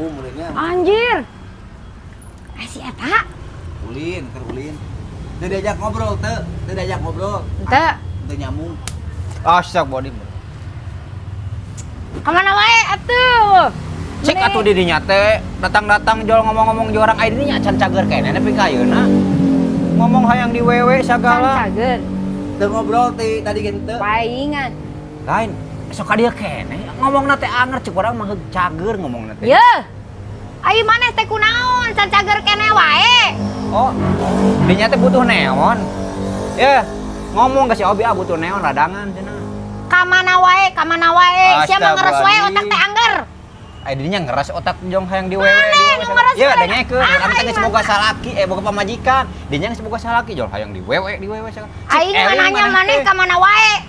nyambung mulainya. Anjir. Si eta. Ulin. Teu diajak ngobrol teu diajak ngobrol. Teu. Teu nyambung. Asak body. Kemana wae atuh? Cek atuh di dinya teh, datang-datang jual ngomong-ngomong di orang aya dinya can cager kene nepi ka ayeuna. Ngomong hayang di wewe sagala. Cager. Teu ngobrol tadi gen teu. Paingan. Lain, sok ka dieu kene ngomongna teh anger cek urang mah heug cager ngomongna teh. Yeuh. Ai maneh teh kunaon? Can cager kene wae. Oh, dinya teh butuh neon. Ya, ngomong ka si Obi butuh neon radangan cenah. Kamana wae. Sia mah ngeres wae otak teh angger. Aya dinya ngeras otak jong hayang di wewe. ngeras Ya, wae. dengekeun urang teh geus boga salaki, boga pamajikan. Dinya geus boga salaki jol hayang di wewe sagala. Aing mah nanya maneh ka mana wae.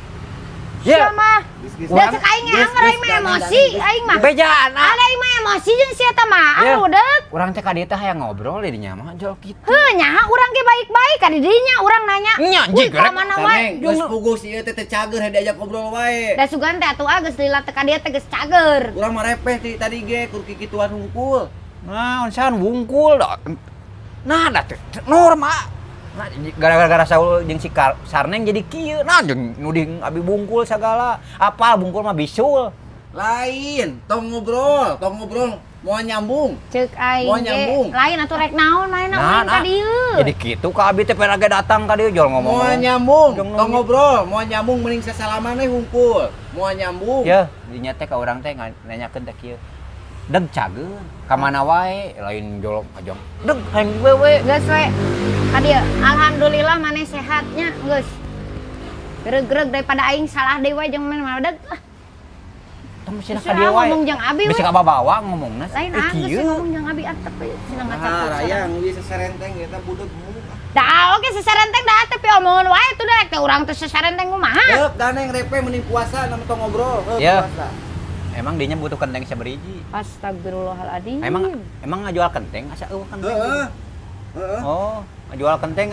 Ya. Sia mah. Da cek aing anger aing mah emosi aing mah. Bejaan. Ada aing mah emosi jeung sia teh mah Ya. ludek. Urang teh ka dieu teh hayang ngobrol di dinya mah jol kitu. Heuh nyaha urang ge baik-baik ka di dinya urang nanya. Nya, Wih, jigrek. ka mana wae. Geus puguh si ieu teh cager diajak ngobrol wae. Da sugan teh atuh geus lila teh ka dieu teh geus cager. Urang mah repeh tadi ge kur kikituan hungkul. Nah, onsan wungkul da. Nah, da teh normal. Nah, gara-gara Saul jeung si Sarneng jadi kieu. Nah, jeung nuding abi bungkul sagala. Apal bungkul mah bisul. Lain, tong ngobrol, mau nyambung. Ceuk aing Mau ge nyambung. lain atuh rek naon maena main ka dieu. Jadi kitu ka abi teh pengen datang ka dieu jol ngomong. Mau nyambung, Jong tong nunggu. ngobrol, mau nyambung mending sasalaman we hungkul. Mau nyambung. Ya, dinya teh ka urang teh nanyakeun teh kieu. Deg cageun, ka mana wae lain jolok ajong. Deg hayang wewe. Geus we. Ka dieu alhamdulillah maneh sehatnya geus. Greg-greg daripada aing salah deui we jeung mana madeg. Tong cenah ka Cenah dieu wae. ngomong jeung abi we. Bisa ka bawa ngomongna. Lain geus ngomong jeung abi antep we cenah Nah, ngacap. rayang ieu saserenteng eta budeg mu. Da oge sesarenteng da teh omongan wae tuh da teh urang teh sesarenteng kumaha. Deup daneng repe mending puasa nama tong ngobrol. Heup Ya. puasa. Emang dinya butuh kenteng saberiji. Astagfirullahaladzim. Emang ngajual kenteng asa eueuh kenteng. Heeh. Heeh. Oh, ngajual kenteng